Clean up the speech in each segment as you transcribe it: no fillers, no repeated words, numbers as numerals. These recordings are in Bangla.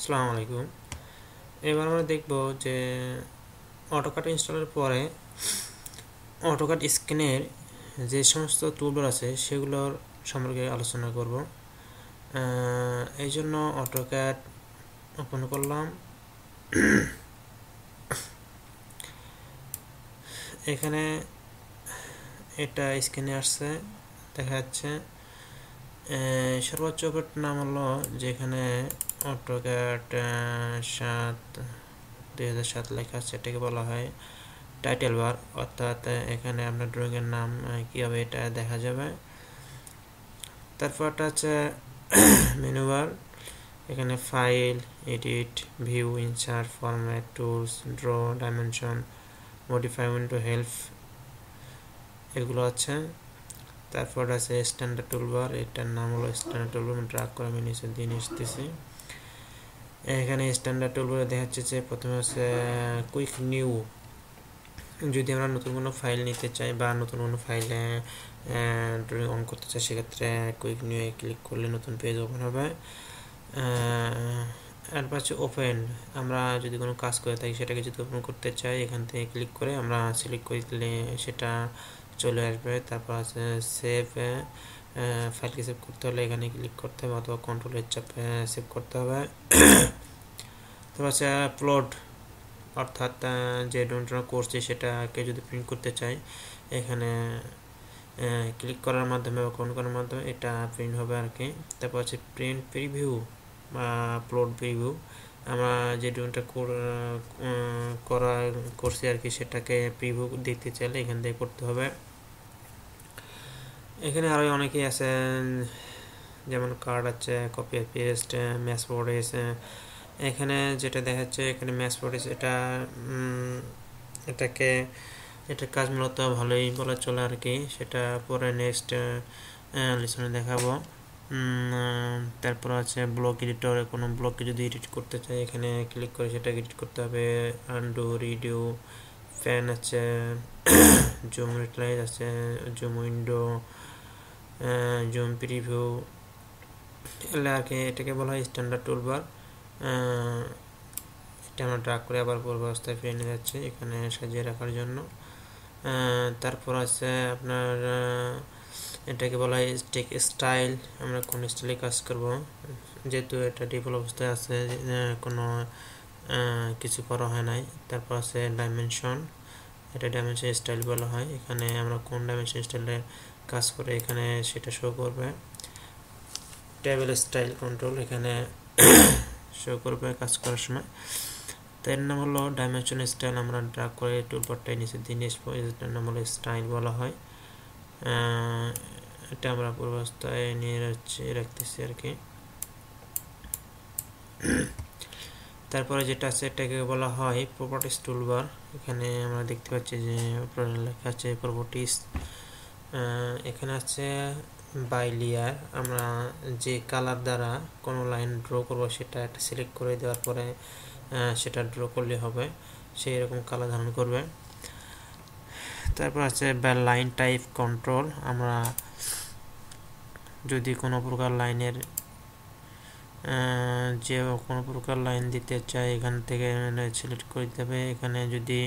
আসসালামু আলাইকুম। এবার আমরা দেখব যে অটোকাট ইনস্টলের পরে অটোকাট স্ক্রিনের যে সমস্ত টুলবার আছে সেগুলোর সম্পর্কে আলোচনা করব। এই জন্য অটোক্যাড ওপেন করলাম। এখানে এটা স্ক্রিনে আসছে, দেখা যাচ্ছে সর্বোচ্চ নাম হলো যেখানে অটোক্যাড 2007 লেখা আছে, এটাকে বলা হয় টাইটেল বার, অর্থাৎ এখানে আপনার ড্রয়িংয়ের নাম কীভাবে এটা দেখা যাবে। তারপরটা হচ্ছে মেনু বার, এখানে file, edit, view, insert, format, tools, draw, dimension, modify window, help, এগুলো আছে। তারপর আছে স্ট্যান্ডার্ড টুলবার, এটার নাম হলো স্ট্যান্ডার্ড টুলবার, ড্রাগ করে আমি নিচে দিয়ে আসতেছি। এখানে স্ট্যান্ডার্ড টুলবারে দেখা যাচ্ছে যে প্রথমে আছে কুইক নিউ, যদি আমরা নতুন কোনো ফাইল নিতে চাই বা নতুন কোনো ফাইলে ড্রয়িং অন করতে চাই, সেক্ষেত্রে কুইক নিউ ক্লিক করলে নতুন পেজ ওপেন হবে। এরপর হচ্ছে ওপেন, আমরা যদি কোনো কাজ করে থাকি সেটাকে যদি ওপেন করতে চাই এখান থেকে ক্লিক করে আমরা সিলেক্ট করে দিলে সেটা চলে আসবে। তারপর আছে সেভ, ফাইলকে সেভ করতে হলে এখানে ক্লিক করতে হবে অথবা কন্ট্রোলের চাপে সেভ করতে হবে। তারপর আছে আপলোড, অর্থাৎ যে ডকুমেন্টটা করছি সেটাকে যদি প্রিন্ট করতে চাই এখানে ক্লিক করার মাধ্যমে বা কোন করার মাধ্যমে এটা প্রিন্ট হবে আর কি। তারপর হচ্ছে প্রিন্ট প্রিভিউ বা আপলোড প্রিভিউ, আমরা যে ডকুমেন্টটা করছি আর কি সেটাকে প্রিভিউ দেখতে চাইলে এখান থেকে করতে হবে। এখানে আরও অনেকেই আছে, যেমন কার্ড আছে, কপি পেস্ট, ম্যাচ ফরওয়ার্ড। এখানে যেটা দেখাচ্ছে এখানে ম্যাচ ফরওয়ার্ড, এটার কাজ মূলত ভালোই বলা চলে আর কি, সেটা পরে নেক্সট লেসনে দেখাবো। তারপর আছে ব্লক এডিটর, কোনো ব্লককে যদি এডিট করতে চাই এখানে ক্লিক করে সেটাকে এডিট করতে হবে। আনডু, রিডিউ, ফ্যান আছে, জুম রিপ্লাইজ আছে, জুম উইন্ডো, জুম প্রিভিউ, এগুলো আর কি। এটাকে বলা হয় স্ট্যান্ডার্ড টুলবার। এটা আমরা ড্রাগ করে আবার পূর্ব অবস্থায় ফিরে নিয়ে যাচ্ছি এখানে সাজিয়ে রাখার জন্য। তারপর আছে আপনার এটাকে বলা হয় টেক স্টাইল, আমরা কোন স্টাইলে কাজ করব, যেহেতু এটা ডিফল্ট অবস্থায় আছে, কোনো কিছু করা হয় নাই। তারপর আছে ডাইমেনশন, এটা ডাইমেনশন স্টাইল বলা হয়, এখানে আমরা কোন ডাইমেনশন স্টাইলে কাজ করে এখানে সেটা শো করবে। টেবিল স্টাইল কন্ট্রোল এখানে শো করবে কাজ করার সময়। তো এর নাম হলো ডাইমেনশন স্টাইল, আমরা ড্রাগ করে টুলবারটাই নিচে দিয়ে আসবো, এটার নাম হলো স্টাইল বলা হয়। এটা আমরা পূর্বাবস্থায় নিয়ে রাখতেছি আর কি। তারপরে যেটা আছে এটাকে বলা হয় প্রপার্টিস টুলবার, এখানে আমরা দেখতে পাচ্ছি যে লেখা আছে প্রপার্টিস। এখানে আছে বাই লেয়ার, আমরা যে কালার দ্বারা কোনো লাইন ড্র করব সেটা একটা সিলেক্ট করে দেওয়ার পরে সেটা ড্র করলে হবে, সেই রকম কালার ধারণ করবে। তারপর আছে লাইন টাইপ কন্ট্রোল, আমরা যদি কোনো প্রকার লাইনের যে কোনো প্রকার লাইন দিতে চাই এখান থেকে সিলেক্ট করে দিতে হবে। এখানে যদি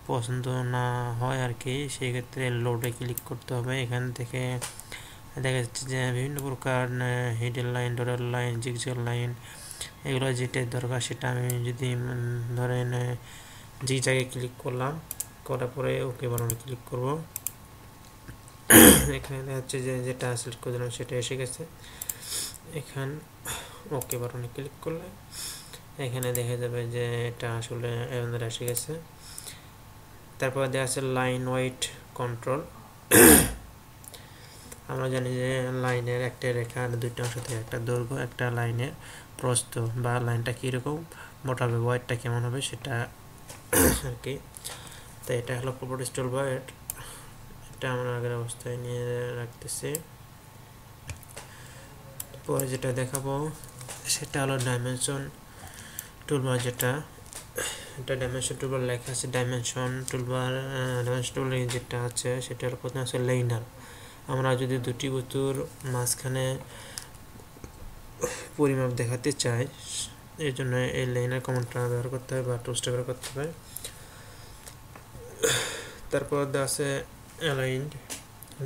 পছন্দ না হয় আর কি সেক্ষেত্রে লোডে ক্লিক করতে হবে। এখান থেকে দেখা যাচ্ছে যে বিভিন্ন প্রকার hidden line, dotted line, zigzag line, এগুলো যেটা দরকার সেটা আমি যদি ধরেন জিগজ্যাগে ক্লিক করলাম, করার পরে ওকে বানানো ক্লিক করব। এখানে দেখা যাচ্ছে যে যেটা সিলেক্ট করে দিলাম সেটা এসে গেছে। এখান ওকে বাটনে ক্লিক করলে এখানে দেখা যাবে যে এটা আসলে আমাদের এসে গেছে। তারপর দেখা আছে লাইন ওয়েট কন্ট্রোল, আমরা জানি যে লাইনের একটা রেখা আর দুইটা অংশ থেকে একটা দৈর্ঘ্য, একটা লাইনের প্রস্থ বা লাইনটা কীরকম মোটা হবে, ওয়েটটা কেমন হবে সেটা আর কি। তো এটা হলো প্রপার্টিস টুলবার, এটা আমরা আগের অবস্থায় নিয়ে রাখতেছি। পরে যেটা দেখাবো সেটা হলো ডাইমেনশন টুলবার, যেটা এটা ডাইমেনশন টুলবার লেখা আছে। ডাইমেনশন টুলবার ডাইমেনশন টুল যেটা আছে সেটা হলো প্রথমে আছে লাইনার, আমরা যদি দুটি বস্তুর মাঝখানে পরিমাপ দেখাতে চাই এই জন্য এই লাইনের কমান্ডটা ব্যবহার করতে হবে বা টুলসটা ব্যবহার করতে হবে। তারপর আছে অ্যালাইন্ড।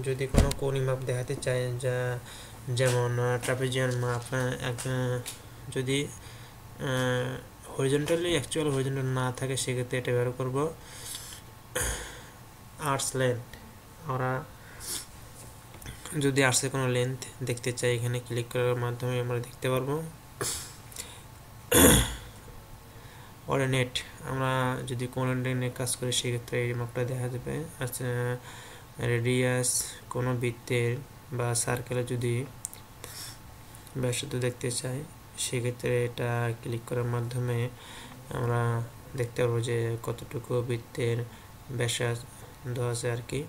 যদি কোনো কোণী মাপ দেখাতে চাই, যেমন ট্রাপিজিয়ান মাপ, যদি হরিজন্টালি অ্যাকচুয়াল হরিজন্টাল না থাকে সেক্ষেত্রে এটা ব্যবহার করব। আর্টস লেন্থ, আমরা যদি আর্টসের কোনো লেন্থ দেখতে চাই এখানে ক্লিক করার মাধ্যমে আমরা দেখতে পারবো। অর্ডিনেট, আমরা যদি কোনো অর্ডিনেট কাজ করি সেক্ষেত্রে এই মাপটা দেখা যাবে। আচ্ছা, রেডিয়াস, কোনো বৃত্তের বা সার্কেলে যদি ব্যাসার্ধ দেখতে চাই সেক্ষেত্রে এটা ক্লিক করার মাধ্যমে আমরা দেখতে পারবো যে কতটুকু বৃত্তের ব্যাসার্ধ আছে আর কি।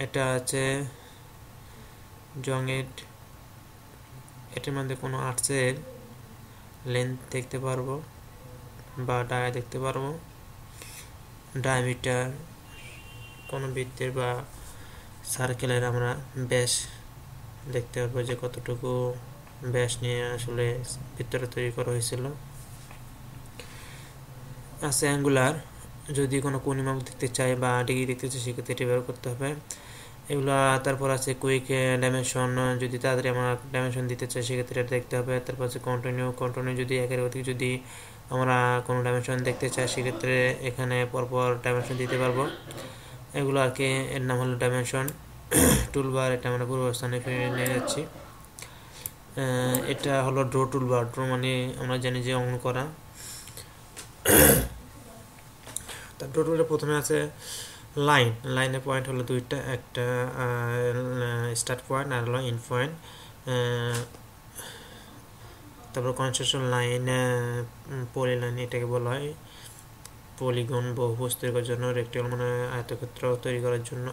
এটা আছে জয়েন্ট, এটার মধ্যে কোনো আর্টসের লেন্থ দেখতে পারবো বা ডায়া দেখতে পারবো। ডায়ামিটার, কোনো বৃত্তের বা সার্কেলের আমরা ব্যাস দেখতে পারবো যে কতটুকু ব্যাস নিয়ে আসলে বৃত্তটা তৈরি করা হয়েছিল। আছে অ্যাঙ্গুলার, যদি কোনো কোণী মাপ দেখতে চাই বা ডিগ্রি দেখতে চাই সেক্ষেত্রে এটি ব্যবহার করতে হবে এগুলা। তারপর আছে কুইক ডাইমেনশন, যদি তাড়াতাড়ি আমরা ডাইমেনশন দিতে চাই সেক্ষেত্রে এটা দেখতে হবে। তারপর আছে কন্টিনিউ, যদি একের অধিক যদি আমরা কোনো ডাইমেনশন দেখতে চাই সেক্ষেত্রে এখানে পরপর ডাইমেনশন দিতে পারবো। এগুলো আর কি, এর নাম হলো ডাইমেনশন। টুলবার, এটা আমরা পূর্বাবস্থানে ফিরে নিয়ে যাচ্ছি। এটা হলো ড্র টুলবার। ড্র মানে আমরা জানি যে অঙ্কন করা। তার ড্র টুলবার প্রথমে আছে লাইনের পয়েন্ট হলো দুইটা, একটা স্টার্ট পয়েন্ট আর হলো এন্ড পয়েন্ট। তারপর কনস্ট্রাকশন লাইন, পলিলাইন এটাকে বলা হয়। পলিগন, বহুভুজ তৈরি করার জন্য। রেক্টাঙ্গল মানে আয়তক্ষেত্র তৈরি করার জন্য।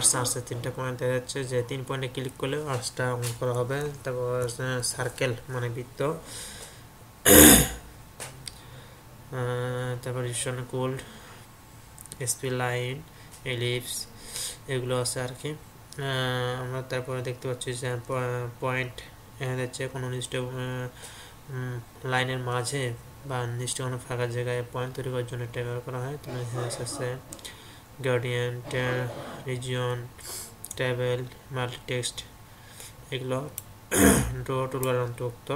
আর্টসের 3টা পয়েন্ট দেখা যাচ্ছে যে 3 পয়েন্টে ক্লিক করলে আর্টসটা অঙ্কন করা হবে। তারপর সার্কেল মানে বৃত্ত। তারপর কোল্ড, এসপি লাইন, এলিপস, এগুলো আছে আর কি। আমরা তারপরে দেখতে পাচ্ছি যে পয়েন্ট দেখা যাচ্ছে কোনো নির্দিষ্ট লাইনের মাঝে বা নির্দিষ্ট কোনো ফাঁকা জায়গায় পয়েন্ট তৈরি করার জন্য এটা ব্যবহার করা হয়। তোমার আছে গার্ডিয়ান, রিজিয়ন, টেবিল, মাল্টিটেক্সট, এগুলো ড্র টুলবার অন্তর্ভুক্ত।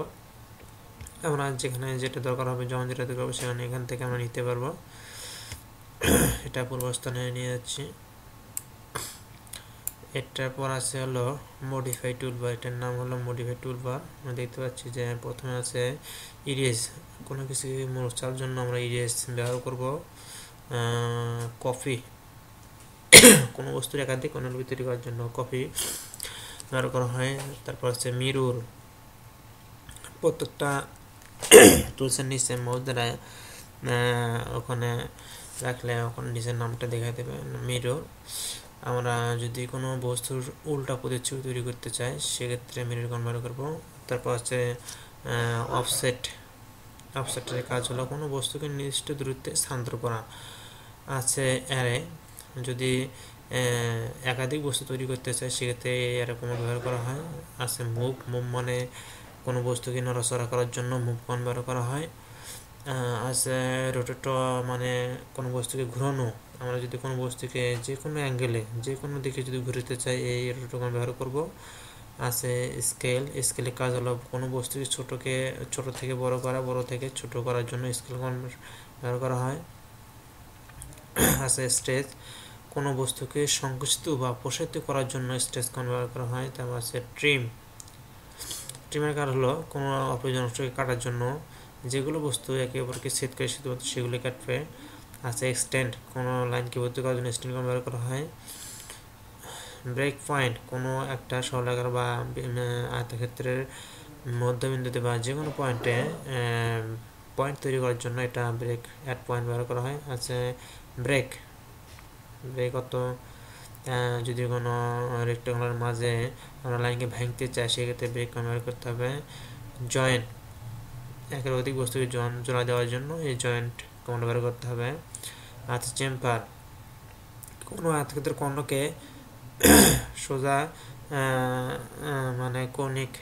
আমরা যেখানে যেটা দরকার হবে, যখন যেটা দরকার হবে সেখানে এখান থেকে আমরা নিতে পারবো। এটা পূর্বস্থানে নিয়ে যাচ্ছি। এটার পর আছে হলো মডিফাই টুলবার, এটার নাম হলো মডিফাই টুলবার। আমরা দেখতে পাচ্ছি যে প্রথমে আছে ইরেজ, কোনো কিছু মোছার জন্য আমরা ইরেজ ব্যবহার করব। কপি, কোনো বস্তুর একাধিক অনুলিপি তৈরি করার জন্য কপি ব্যবহার করা হয়। তারপর আছে মিরর, প্রত্যেকটা টুলসের নিচে মাউস দ্বারা ওখানে রাখলে ওখানে নিচের নামটা দেখা দেবে, মিরর। আমরা যদি কোনো বস্তুর উল্টা প্রতিচ্ছবি তৈরি করতে চাই সেক্ষেত্রে মিরর ব্যবহার করব। তারপর আছে অফসেটের কাজ হলো কোনো বস্তুকে নির্দিষ্ট দূরত্বে স্থানান্তর করা। আছে অ্যারে, যদি একাধিক বস্তু তৈরি করতে চাই সেক্ষেত্রে এরকম ব্যবহার করা হয়। আছে মুভ মানে কোনো বস্তুকে নড়াচড়া করার জন্য মুভ কমান্ড ব্যবহার করা হয়। আছে রোটেট, মানে কোনো বস্তুকে ঘোরানো, আমরা যদি কোনো বস্তুকে যে কোনো অ্যাঙ্গেলে যে কোনো দিকে যদি ঘুরতে চাই এই রোটেট কমান্ড ব্যবহার করব। আছে স্কেলের কাজ হলো কোনো বস্তুকে ছোট থেকে বড় করা, বড় থেকে ছোট করার জন্য স্কেল কমান্ড ব্যবহার করা হয়। আছে স্ট্রেচ, কোনো বস্তুকে সংকুচিত বা প্রসারিত করার জন্য স্ট্রেচ কমান্ড ব্যবহার করা হয়। তারপর আছে ট্রিমের কাজ হলো কোনো অপ্রয়োজনীয় অংশকে কাটার জন্য, যেগুলো বস্তু একে অপরকে ছেদ করে শুধুমাত্র সেগুলি কাটবে। আছে এক্সটেন্ড, কোনো লাইনকে ভর্তি করার জন্য এক্সটেন্ড কমান্ড ব্যবহার করা হয়। ব্রেক পয়েন্ট, কোনো একটা সরলাকার বা আয়তক্ষেত্রের মধ্যবিন্দুতে বা যে কোনো পয়েন্টে পয়েন্ট তৈরি করার জন্য এটা ব্রেক অ্যাট পয়েন্ট ব্যবহার করা হয়। আছে ব্রেক অত যদি কোনো রেক্টাঙ্গুলার মাঝে আমরা লাইনকে ভাঙতে চাই সেক্ষেত্রে ব্রেক ব্যবহার করতে হবে। জয়েন্ট, একের অধিক বস্তুকে জোড়া দেওয়ার জন্য এই জয়েন্ট কমান্ড ব্যবহার করতে হবে। আছে চেম্বার, কোনো আয়তক্ষেত্রের কর্ণকে সোজা মানে কৌণিক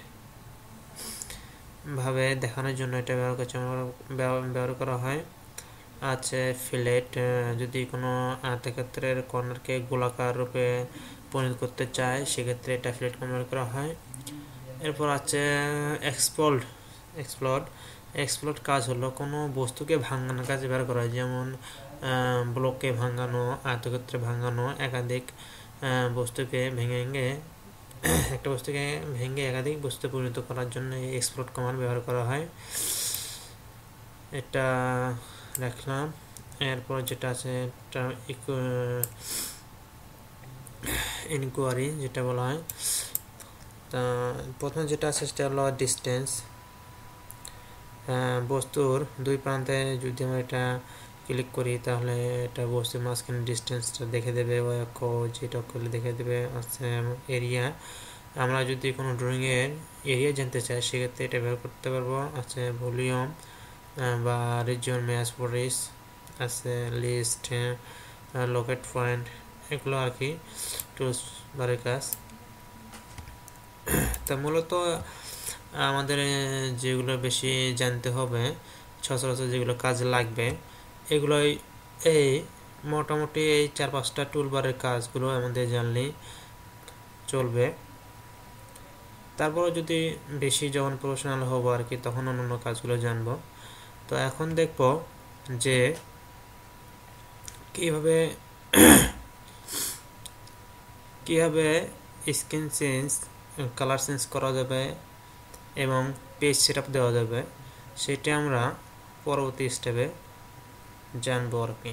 ভাবে দেখানোর জন্য এটা ব্যবহার করা হয়। আছে ফিলেট, যদি কোনো আয়তক্ষেত্রের কর্নারকে গোলাকার রূপে পরিণত করতে চায় সেক্ষেত্রে এটা ফিলেট ব্যবহার করা হয়। এরপর আছে এক্সপ্লোড কাজ হলো কোনো বস্তুকে ভাঙানোর কাজে ব্যবহার করা হয়, যেমন ব্লককে ভাঙানো, আয়তক্ষেত্রে ভাঙানো, একাধিক বস্তুকে একটা বস্তুকে ভেঙে একাধিক বস্তুতে পরিণত করার জন্য এই এক্সপ্লোড কমান্ড ব্যবহার করা হয়। এটা রাখলাম। এরপর যেটা আছে এটা ইনকোয়ারি যেটা বলা হয়। তা প্রথমে যেটা আছে সেটা হলো ডিস্টেন্স। বস্তুর দুই প্রান্তে যদি আমরা এটা ক্লিক করি তাহলে এটা বস্তুর মাঝখানে ডিস্টেন্সটা দেখে দেবে, ওই অক্ষ যেটা করলে দেখে দেবে। আছে এরিয়া, আমরা যদি কোনো ড্রয়িংয়ের এরিয়া জানতে চাই সেক্ষেত্রে এটা ব্যবহার করতে পারবো। আছে ভলিউম বা রিজিয়ন ম্যাচ ফরিস, আছে লিস্ট, লোকেট পয়েন্ট, এগুলো আর কি টুলস বারের কাজ। তা মূলত আমাদের যেগুলো বেশি জানতে হবে, সচরাচর যেগুলো কাজে লাগবে, এগুলোই এই মোটামুটি এই 4-5টা টুলবারের কাজগুলো আমাদের জানলেই চলবে। তারপরে যদি বেশি যখন প্রফেশনাল হব আর কি তখন অন্যান্য কাজগুলো জানবো। তো এখন দেখব যে কিভাবে স্ক্রিন চেঞ্জ, কালার চেঞ্জ করা যাবে এবং পেজ সেটআপ দেওয়া যাবে, সেটা আমরা পরবর্তী স্টেপে জানবো আর কি।